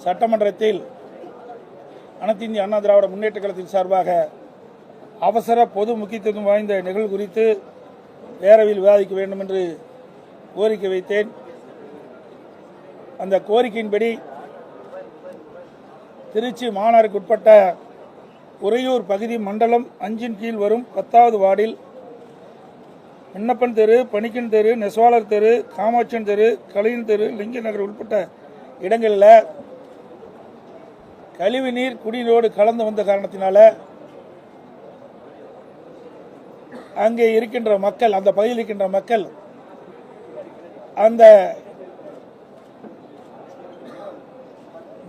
சட்டமன்றத்தில் அனைத்து இந்திய அண்ணா திராவிட முன்னேற்ற கழகத்தின் சார்பாக அவசர பொது முக்கியத்துவம் வாய்ந்த நிகழ்வு குறித்து பேரவையில் விவாதிக்க வேண்டும் என்று கோரிக்கை வைத்தேன். அந்த கோரிக்கையின்படி திருச்சி மாநகருக்கு உட்பட்ட உறையூர் பகுதி மண்டலம் 5 கீழ் வரும் 10வது வார்டில் விண்ணப்பன் தெரு, பணிக்கன் தெரு, நெசவாளர் தெரு, காமாட்சன் தெரு, கலையின் தெரு, லிங்க நகர் உட்பட்ட இடங்களில் கழிவு நீர் குடிநீரோடு கலந்து வந்த காரணத்தினால அங்கே இருக்கின்ற மக்கள், அந்த பகுதியில் இருக்கின்ற மக்கள் அந்த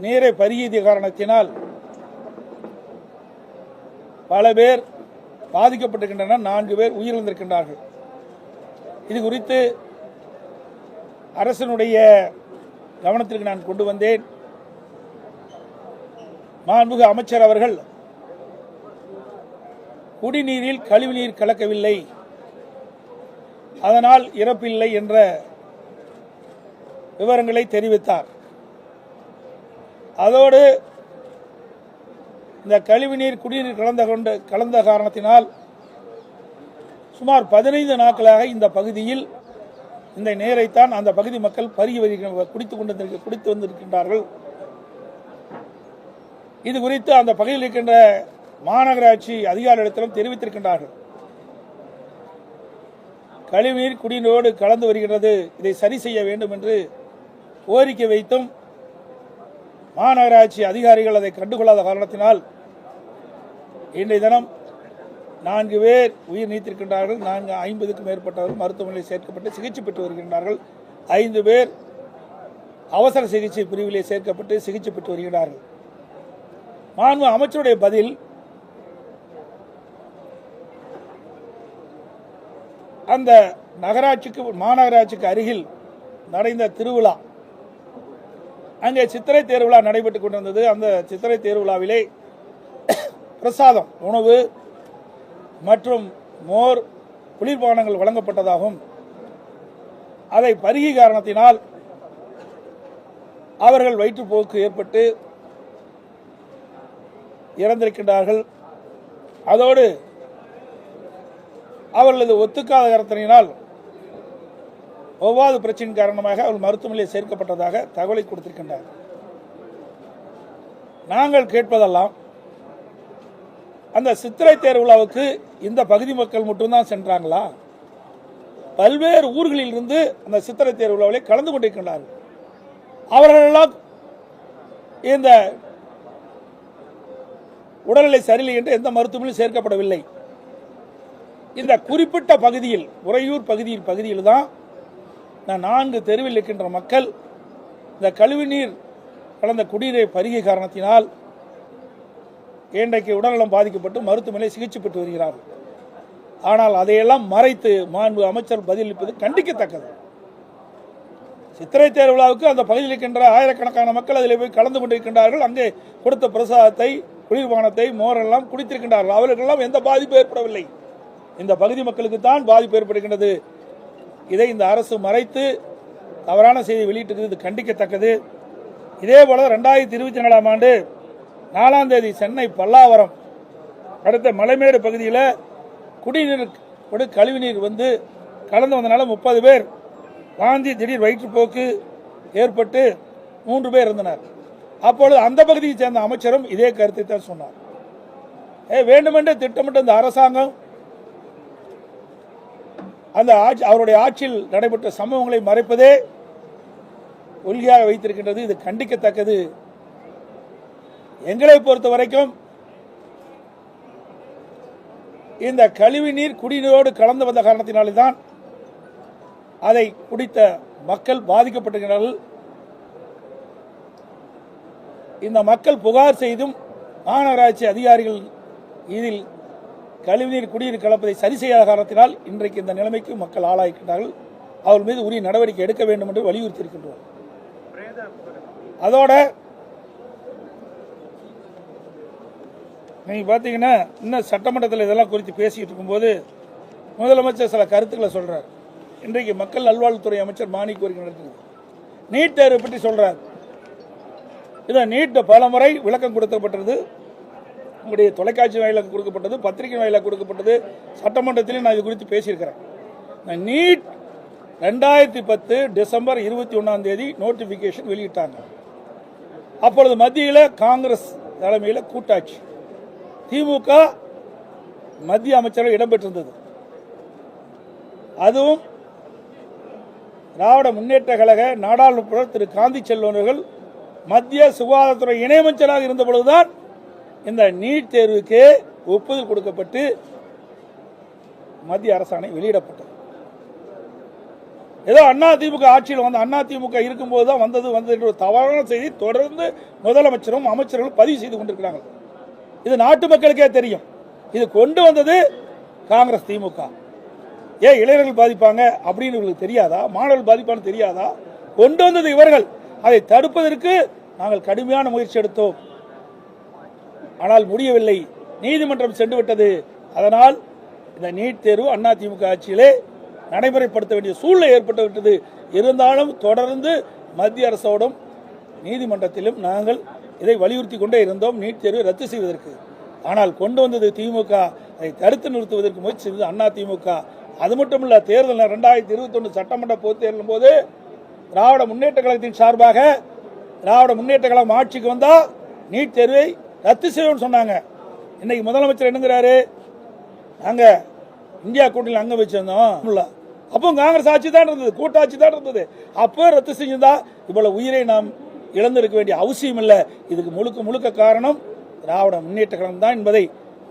நீரை பருகிய காரணத்தினால் பல பேர் பாதிக்கப்பட்டிருக்கின்றனர். 4 பேர் உயிரிழந்திருக்கின்றார்கள். இது குறித்து அரசனுடைய கவனத்திற்கு நான் கொண்டு வந்தேன். மாண்புமிகு அமைச்சர் அவர்கள் குடிநீரில் கழிவுநீர் கலக்கவில்லை, அதனால் இறப்பில்லை என்ற விவரங்களை தெரிவித்தார். அதோடு இந்த கழிவுநீர் குடிநீர் கலந்த காரணத்தினால் சுமார் 15 நாட்களாக இந்த பகுதியில் இந்த நீரைத்தான் அந்த பகுதி மக்கள் குடித்து வந்திருக்கின்றார்கள். இது குறித்து அந்த பகுதியில் இருக்கின்ற மாநகராட்சி அதிகாரிகளிடத்திலும் தெரிவித்திருக்கின்றார்கள். கழிவுநீர் குடிநீரோடு கலந்து வருகிறது, இதை சரி செய்ய வேண்டும் என்று கோரிக்கை வைத்தும் மாநகராட்சி அதிகாரிகள் அதை கண்டுகொள்ளாத காரணத்தினால் இன்றைய தினம் 4 பேர் உயிர் நீத்திருக்கின்றார்கள். 50க்கும் மேற்பட்டவர்கள் மருத்துவமனையில் சேர்க்கப்பட்டு சிகிச்சை பெற்று வருகின்றார்கள். 5 பேர் அவசர சிகிச்சை பிரிவிலே சேர்க்கப்பட்டு சிகிச்சை பெற்று வருகிறார்கள். மாண்பு அமைச்சருடைய பதில், அந்த மாநகராட்சிக்கு அருகில் நடந்த திருவிழா, அங்கே சித்திரை தேர்விழா நடைபெற்றுக் கொண்டிருந்தது. அந்த சித்திரை தேர்விழாவிலே பிரசாதம், உணவு மற்றும் மோர், குளிர்பானங்கள் வழங்கப்பட்டதாகவும் அதை பருகிய காரணத்தினால் அவர்கள் வயிற்றுப்போக்கு ஏற்பட்டு இறந்திருக்கின்றார்கள். அதோடு அவர்களது ஒத்துக்காத காரணத்தினால் ஒவ்வாது பிரச்சனை காரணமாக அவர்கள் மருத்துவமனையில் சேர்க்கப்பட்டதாக தகவலை கொடுத்திருக்கின்றார். நாங்கள் கேட்பதெல்லாம், அந்த சித்திரை தேர்விழாவுக்கு இந்த பகுதி மக்கள் மட்டும்தான் சென்றாங்களா? பல்வேறு ஊர்களில் இருந்து அந்த சித்திரை தேர்விழாவில் கலந்து கொண்டிருக்கின்றார்கள். அவர்களெல்லாம் இந்த உடல்நிலை சரியில்லை என்று எந்த மருத்துவமனையும் சேர்க்கப்படவில்லை. இந்த குறிப்பிட்ட பகுதியில், உறையூர் பகுதியில் தான் 4 தெருவில் இருக்கின்ற மக்கள் இந்த கழிவுநீர் கலந்த குடிநீரை பருகிய காரணத்தினால் இன்றைக்கு உடல்நலம் பாதிக்கப்பட்டு மருத்துவமனையில் சிகிச்சை பெற்று வருகிறார்கள். ஆனால் அதையெல்லாம் மறைத்து மாண்பு அமைச்சர் பதிலளிப்பது கண்டிக்கத்தக்கது. சித்திரை தேர்விழாவுக்கு அந்த பகுதியில் இருக்கின்ற ஆயிரக்கணக்கான மக்கள் அதில் போய் கலந்து கொண்டிருக்கின்றார்கள். அங்கே கொடுத்த பிரசாதத்தை, குளிர்பானத்தை, மோரெல்லாம் குடித்திருக்கின்றார்கள். அவர்களுக்கெல்லாம் எந்த பாதிப்பு ஏற்படவில்லை. இந்த பகுதி மக்களுக்கு தான் பாதிப்பு ஏற்படுகின்றது. இதை இந்த அரசு மறைத்து தவறான செய்தி வெளியிட்டிருக்கிறது கண்டிக்கத்தக்கது. இதேபோல 2024ஆம் ஆண்டு 4ஆம் தேதி சென்னை பல்லாவரம் அடுத்த மலைமேடு பகுதியில் குடிநீர் கழிவுநீர் வந்து கலந்து வந்தனால 30 பேர் வாந்தி, திடீர் வயிற்றுப்போக்கு ஏற்பட்டு 3 பேர் இருந்தனர். அப்பொழுது அந்த பகுதியை சேர்ந்த அமைச்சரும் இதே கருத்தை தான் சொன்னார். வேண்டுமென்றே திட்டமிட்ட இந்த அரசாங்கம் அந்த அவருடைய ஆட்சியில் நடைபெற்ற சம்பவங்களை மறைப்பதே கொள்கையாக வைத்திருக்கின்றது. இது கண்டிக்கத்தக்கது. எங்களை பொறுத்த வரைக்கும் இந்த கழிவுநீர் குடிநீரோடு கலந்து வந்த காரணத்தினால்தான் அதை குடித்த மக்கள் பாதிக்கப்பட்டிருக்கிறார்கள். இந்த மக்கள் புகார் செய்தும் மாநகராட்சி அதிகாரிகள் இதில் கழிவுநீர் குடிநீர் கலப்பதை சரி செய்யாத காரணத்தினால் இன்றைக்கு இந்த நிலைமைக்கு மக்கள் ஆளாகின்றார்கள். அவர்கள் மீது உரிய நடவடிக்கை எடுக்க வேண்டும் என்று வலியுறுத்தி இருக்கின்றோம். அதோட நீங்க பாத்தீங்கன்னா இன்னும் சட்டமன்றத்தில் இதெல்லாம் குறித்து பேசிட்டு இருக்கும்போது முதலமைச்சர் சில கருத்துக்களை சொல்றார். இன்றைக்கு மக்கள் நல்வாழ்வுத்துறை அமைச்சர் மாணிக்க கோரிக்கை நடத்துது. நீட் தேர்வு பற்றி சொல்றார். இதை நீட் பல முறை விளக்கம் கொடுக்கப்பட்டது, உங்களுடைய தொலைக்காட்சி வாயிலாக கொடுக்கப்பட்டது, பத்திரிகை வாயிலாக கொடுக்கப்பட்டது, சட்டமன்றத்திலும் நான் இது குறித்து பேசியிருக்கிறேன். நீட் 2010 டிசம்பர் 21 நோட்டிபிகேஷன் வெளியிட்டாங்க. அப்பொழுது மத்தியில் காங்கிரஸ் தலைமையில் கூட்டாட்சி, திமுக மத்திய அமைச்சர்கள் இடம்பெற்றிருந்தது. அதுவும் திராவிட முன்னேற்ற கழக நாடாளுமன்ற திரு காந்தி செல்வர்கள் மத்திய சுகாதாரத்துறை இணையமைச்சராக இருந்த பொழுதுதான் இந்த நீட் தேர்வுக்கு ஒப்புதல் கொடுக்கப்பட்டு மத்திய அரசாணை வெளியிடப்பட்டது. ஏதோ அதிமுக ஆட்சியில் வந்து அதிமுக இருக்கும்போது தான் வந்தது என்ற ஒரு தவறான செய்தி தொடர்ந்து முதலமைச்சரும் அமைச்சர்களும் பதிவு செய்து கொண்டிருக்கிறார்கள். இது நாட்டு மக்களுக்கே தெரியும். இது கொண்டு வந்தது காங்கிரஸ் திமுக. ஏன் இளைஞர்கள் பாதிப்பாங்க அப்படின்னு இவர்களுக்கு தெரியாதா? மாணவர்கள் பாதிப்பான்னு தெரியாதா? கொண்டு வந்தது இவர்கள். அதை தடுப்பதற்கு நாங்கள் கடுமையான முயற்சி எடுத்தோம். ஆனால் முடியவில்லை, நீதிமன்றம் சென்று விட்டது. அதனால் இந்த நீட் தேர்வு அதிமுக ஆட்சியிலே நடைமுறைப்படுத்த வேண்டிய சூழ்நிலை ஏற்பட்டு விட்டது. இருந்தாலும் தொடர்ந்து மத்திய அரசோடும் நீதிமன்றத்திலும் நாங்கள் இதை வலியுறுத்தி கொண்டே இருந்தோம், நீட் தேர்வை ரத்து செய்வதற்கு. ஆனால் கொண்டு வந்தது திமுக. அதை தடுத்து நிறுத்துவதற்கு முயற்சி செய்தது அதிமுக. அது மட்டும் இல்ல, தேர்தல் 2021 சட்டமன்ற பொதுத் தேர்தலின் போது திராவிட முன்னேற்ற கழகத்தின் சார்பாக திராவிட முன்னேற்ற கழகம் ஆட்சிக்கு வந்தா நீட் தேர்வை ரத்து செய்வோம்னு சொன்னாங்க. இன்னைக்கு முதலமைச்சர் என்னங்கிறாரு, நாங்க இந்தியா கூட்டணியில் அங்க வச்சிருந்தோம், அப்போ காங்கிரஸ் ஆட்சி தான் இருந்தது, கூட்டாட்சி தான் இருந்தது, அப்போ ரத்து செஞ்சதா இவ்வளவு உயிரை நாம் இழந்திருக்க வேண்டிய அவசியம் இல்லை. இதுக்கு முழுக்க முழுக்க காரணம் திராவிட முன்னேற்ற கழகம் தான் என்பதை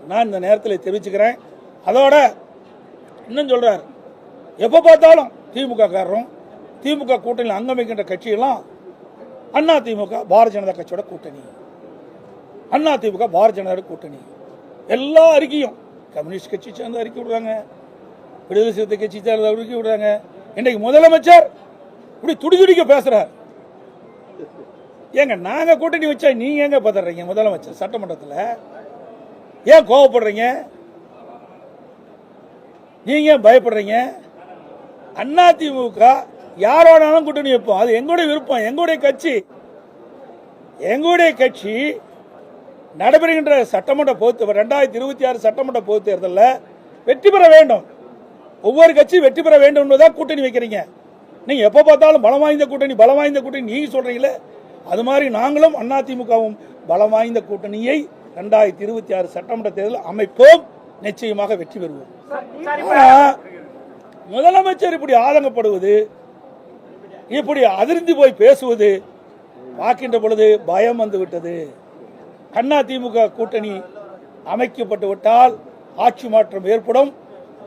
நான் இந்த நேரத்தில் தெரிவிச்சுக்கிறேன். அதோட இன்னும் சொல்றாரு, எப்ப பார்த்தாலும் திமுக காரரும் திமுக கூட்டணியில் அங்கம் வைக்கின்ற கட்சியெல்லாம் அதிமுக பாரதிய ஜனதா கட்சியோட கூட்டணி, அதிமுக பாரதிய ஜனதா கூட்டணி. எல்லா அறிக்கையும் கம்யூனிஸ்ட் கட்சி சேர்ந்த அறிக்கை விடுறாங்க, விடுதலை சிறுத்தை கட்சி சேர்ந்த அறிக்கை விடுறாங்க. இன்றைக்கு முதலமைச்சர் இப்படி துடிதுடிக்க பேசுறார். ஏங்க நாங்க கூட்டணி வச்சா நீங்க எங்க பதறீங்க? முதலமைச்சர் சட்டமன்றத்தில் ஏன் கோவப்படுறீங்க? நீங்க பயப்படுறீங்க? அதிமுக யாரோடாலும் கூட்டணி வைப்போம், அது எங்களுடைய விருப்பம், எங்களுடைய கட்சி நடைபெறுகின்ற சட்டமன்ற பொது 2026 சட்டமன்ற பொதுத் தேர்தலில் வெற்றி பெற வேண்டும். ஒவ்வொரு கட்சியும் வெற்றி பெற வேண்டும் என்பதான் கூட்டணி வைக்கிறீங்க. நீங்க எப்ப பார்த்தாலும் பலம் வாய்ந்த கூட்டணி நீங்க சொல்றீங்களே, அது மாதிரி நாங்களும் அதிமுகவும் பலம் வாய்ந்த கூட்டணியை 2026 சட்டமன்ற தேர்தலில் அமைப்போம், நிச்சயமாக வெற்றி பெறுவோம். முதலமைச்சர் இப்படி ஆதங்கப்படுவது, இப்படி அதிர்ந்து போய் பேசுவது பார்க்கின்ற பொழுது பயம் வந்து விட்டது. அதிமுக கூட்டணி அமைக்கப்பட்டு விட்டால் ஆட்சி மாற்றம் ஏற்படும்,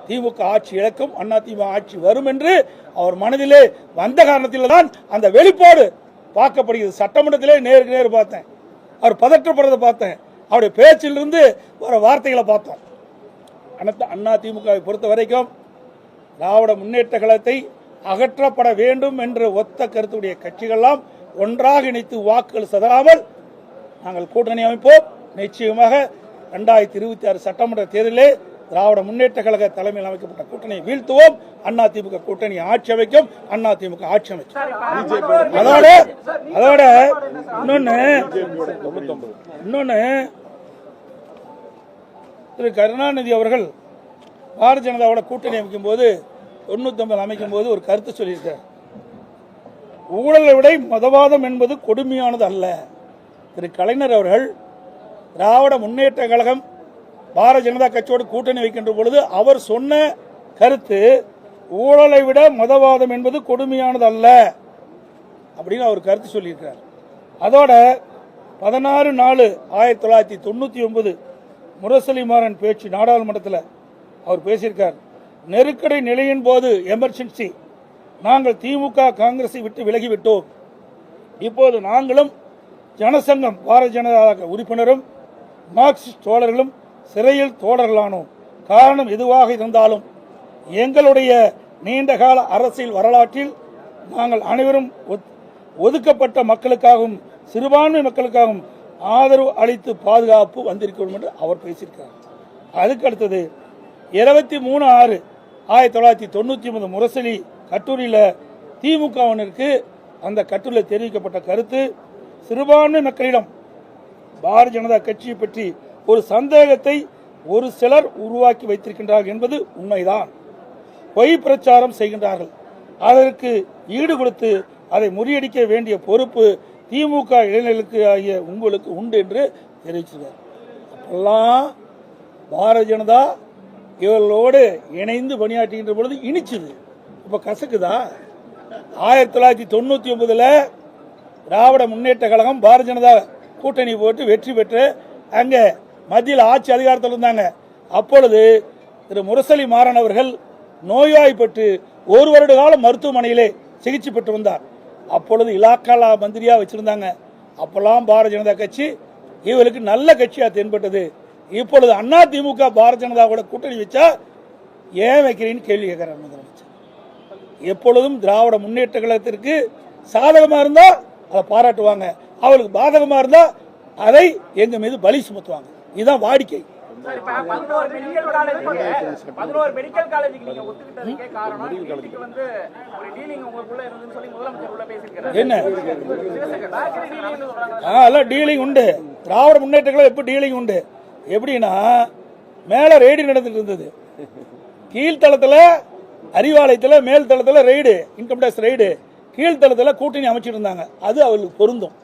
திமுக ஆட்சி இழக்கும், அதிமுக ஆட்சி வரும் என்று அவர் மனதிலே வந்த காரணத்தில் தான் அந்த வெளிப்பாடு பார்க்கப்படுகிறது. சட்டமன்றத்திலே நேருக்கு நேர் பார்த்தேன், அவர் பதற்றப்படுறதை பார்த்தேன், அவருடைய பேச்சிலிருந்து வர வார்த்தைகளை பார்த்தோம். அதிமுகவை பொறுத்த வரைக்கும் திராவிட முன்னேற்ற கழகத்தை அகற்றப்பட வேண்டும் என்ற ஒத்த கருத்துடைய கட்சிகளெல்லாம் ஒன்றாக இணைத்து வாக்குகள் சிதறாமல் நாங்கள் கூட்டணி அமைப்போம். நிச்சயமாக 2026 சட்டமன்ற தேர்தலிலே திராவிட முன்னேற்ற கழக தலைமையில் அமைக்கப்பட்ட கூட்டணியை வீழ்த்துவோம். அதிமுக கூட்டணி ஆட்சி அமைக்கும், அதிமுக ஆட்சி அமைக்கும். அதோட இன்னொன்னு திரு கருணாநிதி அவர்கள் பாரதிய ஜனதாவோட கூட்டணி அமைக்கும் போது 99 அமைக்கும் போது ஒரு கருத்து சொல்லியிருக்கார். ஊழலை விட மதவாதம் என்பது கொடுமையானது அல்ல. திரு கலைஞர் அவர்கள் திராவிட முன்னேற்ற கழகம் பாரதிய ஜனதா கட்சியோடு கூட்டணி வைக்கின்ற பொழுது அவர் சொன்ன கருத்து, ஊழலை விட மதவாதம் என்பது கொடுமையானது அல்ல அப்படின்னு அவர் கருத்து சொல்லியிருக்கிறார். அதோட 16/4/1999 முரசொலிமாறன் பேச்சு நாடாளுமன்றத்தில் அவர் பேசியிருக்கார். நெருக்கடி நிலையின் போது எமர்ஜென்சி நாங்கள் திமுக காங்கிரஸை விட்டு விலகிவிட்டோம். இப்போது நாங்களும் ஜனசங்கம் பாரதிய ஜனதா உறுப்பினரும் மார்க்சிஸ்ட் தோழர்களும் சிறையில் தோழர்களானோம். காரணம் எதுவாக இருந்தாலும் எங்களுடைய நீண்டகால அரசியல் வரலாற்றில் நாங்கள் அனைவரும் ஒதுக்கப்பட்ட மக்களுக்காகவும் சிறுபான்மை மக்களுக்காகவும் ஆதரவு அளித்து பாதுகாப்பு வந்திருக்கிறோம் என்று அவர் பேசியிருக்கிறார். அதுக்கு அடுத்தது 23/6/1999 முரசொலி கட்டுரையில் திமுகவினருக்கு அந்த கட்டுரையில் தெரிவிக்கப்பட்ட கருத்து, சிறுபான்மை மக்களிடம் பாரதிய ஜனதா கட்சியை பற்றி ஒரு சந்தேகத்தை ஒரு சிலர் உருவாக்கி வைத்திருக்கின்றார்கள் என்பது உண்மைதான். பொய் பிரச்சாரம் செய்கின்றார்கள். அதற்கு ஈடு கொடுத்து அதை முறியடிக்க வேண்டிய பொறுப்பு திமுக இளைஞர்களுக்கு ஆகிய உங்களுக்கு உண்டு என்று தெரிவிச்சிருக்கார். அப்பெல்லாம் பாரதிய ஜனதா இவர்களோடு இணைந்து பணியாற்றுகின்ற பொழுது இனிச்சுது. இப்ப கசக்குதா? 1999 திராவிட முன்னேற்ற கழகம் பாரதிய ஜனதா கூட்டணி போட்டு வெற்றி பெற்று அங்க மத்தியில் ஆட்சி அதிகாரத்தில் இருந்தாங்க. அப்பொழுது திரு முரசொலி மாறன் அவர்கள் நோய்வாய்ப்பட்டு 1 வருட காலம் மருத்துவமனையிலே சிகிச்சை பெற்று வந்தார். அப்பொழுது இலாக்கா மந்திரியா வச்சிருந்தாங்க. அப்பெல்லாம் பாரதிய ஜனதா கட்சி இவருக்கு நல்ல கட்சியா தென்பட்டது. இப்பொழுது அண்ணா திமுக பாரதிய ஜனதா கூட கூட்டணி வச்சா ஏன் வைக்கிறீன்னு கேள்வி கேட்கிறார் முதலமைச்சர். எப்பொழுதும் திராவிட முன்னேற்ற கழகத்திற்கு சாதகமா இருந்தா அதை பாராட்டுவாங்க, அவளுக்கு பாதகமா இருந்தா அதை எங்க மீது பலி சுமத்துவாங்க. இதுதான் வாடிக்கை. 11 மெடிக்கல் காலேஜுக்கு நீங்க ஒத்துக்கிட்டதுக்கே காரணம் இதுக்கு வந்து ஒரு டீலிங் உங்களுக்குள்ள இருந்துன்னு சொல்லி முதலமைச்சர் உள்ள பேசியிருக்காரு. என்ன எல்லாம் டீலிங் உண்டு. திராவிட முன்னேற்ற கழகம் எப்ப டீலிங் உண்டு? எப்படின்னா மேல ரெய்டு நடந்துட்டு இருந்தது, கீழ்த்தளத்துல அறிவாலயத்துல மேல் தளத்துல ரெய்டு, இன்கம் டேக்ஸ் ரெய்டு, கீழ்த்தளத்துல கூட்டணி அமைச்சிட்டு இருந்தாங்க. அது அவளுக்கு பொருந்தும்.